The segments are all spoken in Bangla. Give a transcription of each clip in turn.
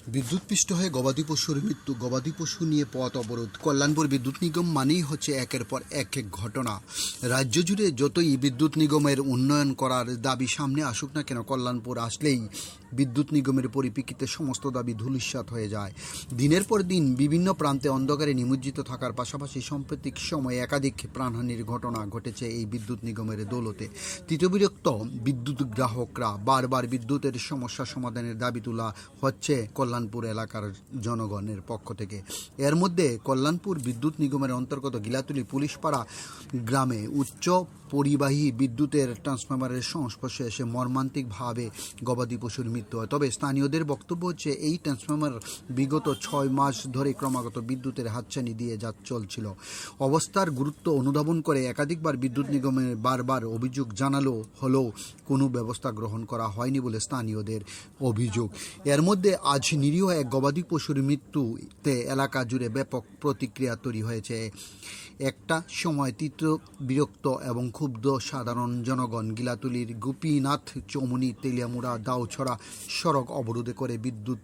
বিদ্যুৎপৃষ্ট হয়ে গবাদি পশুর মৃত্যু, গবাদি পশু নিয়ে পথ অবরোধ। কল্যাণপুর বিদ্যুৎ নিগম মানেই হচ্ছে একের পর এক ঘটনা। রাজ্য জুড়ে যতই বিদ্যুৎ নিগমের উন্নয়ন করার দাবি সামনে আসুক না কেন, কল্যাণপুর আসলেই বিদ্যুৎ নিগমের পরিপ্রেক্ষিতে সমস্ত দাবি ধূলিসাৎ হয়ে যায়। দিনের পর দিন বিভিন্ন প্রান্তে অন্ধকারে নিমজ্জিত থাকার পাশাপাশি সাম্প্রতিক সময়ে একাধিক প্রাণহানির ঘটনা ঘটেছে এই বিদ্যুৎ নিগমের দৌলতে। তীব্রবিরক্ত বিদ্যুৎ গ্রাহকরা বারবার বিদ্যুতের সমস্যা সমাধানের দাবি তোলা হচ্ছে কল্যাণপুর এলাকার জনগণের পক্ষ থেকে। এর মধ্যে কল্যাণপুর বিদ্যুৎ নিগমের অন্তর্গত গিলাতুলি পুলিশপাড়া গ্রামে উচ্চ পরিবাহী বিদ্যুতের ট্রান্সফরমারের সংস্পর্শে এসে মর্মান্তিকভাবে গবাদি পশুর মৃত্যু হয়। তবে স্থানীয়দের বক্তব্য হচ্ছে এই ট্রান্সফরমার বিগত 6 মাস ধরে ক্রমাগত বিদ্যুতের হাতছানি দিয়ে চলছিল। অবস্থার গুরুত্ব অনুধাবন করে একাধিকবার বিদ্যুৎ নিগমে বারবার অভিযোগ জানালো হলেও কোনো ব্যবস্থা গ্রহণ করা হয়নি বলে স্থানীয়দের অভিযোগ। এর মধ্যে আজ নিরীহ এক গবাদি পশুর মৃত্যুতে এলাকা জুড়ে ব্যাপক প্রতিক্রিয়া তৈরি হয়েছে। একটা সময় তীব্র বিরক্ত এবং ক্ষুব্ধ সাধারণ জনগণ গিলাতুলির গোপীনাথ চৌমুনি তেলিয়ামুড়া দাউছড়া সড়ক অবরোধ করে বিদ্যুৎ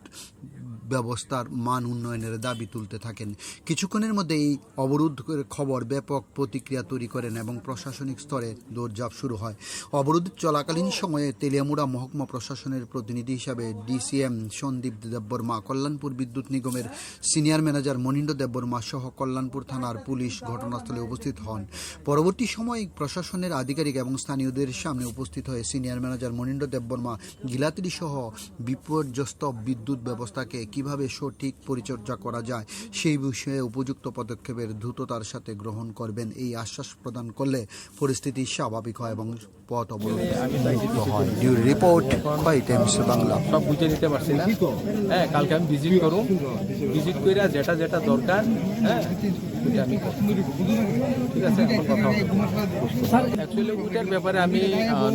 ব্যবস্থার মান উন্নয়নের দাবি তুলতে থাকেন। কিছুক্ষণের মধ্যে এই অবরোধের খবর ব্যাপক প্রতিক্রিয়া তৈরি করেন এবং প্রশাসনিক স্তরে দৌড়ঝাঁপ শুরু হয়। অবরোধ চলাকালীন সময়ে তেলিয়ামুড়া মহকুমা প্রশাসনের প্রতিনিধি হিসাবে ডিসিএম সন্দীপ দেববর্মা, কল্যাণপুর বিদ্যুৎ নিগমের সিনিয়র ম্যানেজার মনিন্দ্র দেববর্মা সহ কল্যাণপুর থানার পুলিশ ঘটনাস্থলে উপস্থিত হন। পরবর্তী সময়ে প্রশাসনের আধিকারিক এবং স্থানীয়দের সামনে উপস্থিত হয়ে সিনিয়র ম্যানেজার মনিন্দ্র দেববর্মা গিলাতুলি সহ বিপর্যস্ত বিদ্যুৎ ব্যবস্থাকে কিভাবে সঠিক পরিচর্যা করা যায় সেই বিষয়ে উপযুক্ত পদক্ষেপের দ্রুততার সাথে গ্রহণ করবেন এই আশ্বাস প্রদান করলে পরিস্থিতি স্বাভাবিক হয় এবং পথ অবরোধ হয়। Report Times Bangla. সব বুঝে নিতে পারছি না। হ্যাঁ, কালকে আমি ভিজিট করুন, ভিজিট করে যেটা যেটা দরকার, হ্যাঁ আমি ঠিক আছে। এখন কথা অ্যাকচুয়ালি ওইটার ব্যাপারে আমি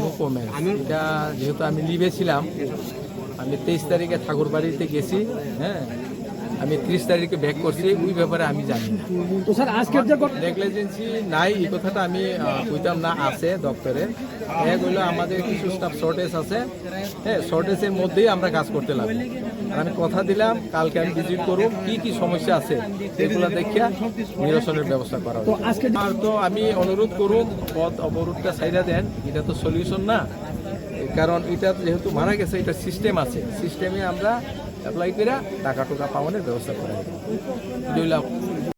নো কমেন্ট। এটা যেহেতু আমি লিভে ছিলাম, আমি 23 তারিখে ঠাকুরবাড়িতে গেছি, হ্যাঁ আমি 30 তারিখে ব্যাক করছি, ওই ব্যাপারে আমি জানি না। তো স্যার আজকের যে নেগলিজেন্সি নাই এই কথাটা আমি কইতাম না, আছে দপ্তরে। এক হইলো আমাদের কিছু স্টাফ শর্টেজ আছে, হ্যাঁ শর্টেজের মধ্যেই আমরা কাজ করতে লাগবো। আর আমি কথা দিলাম কালকে আমি ভিজিট করব, কি কি সমস্যা আছে এগুলো দেখিয়া নিরসনের ব্যবস্থা করা হবে। আর তো আমি অনুরোধ করুন পথ অবরোধটা ছাইড়া দেন, এটা তো সলিউশন না। কারণ এটা যেহেতু মারা গেছে, এটা সিস্টেম আছে, সিস্টেমে আমরা অ্যাপ্লাই করে টাকা টোকা পাওয়ানোর ব্যবস্থা করা হবে।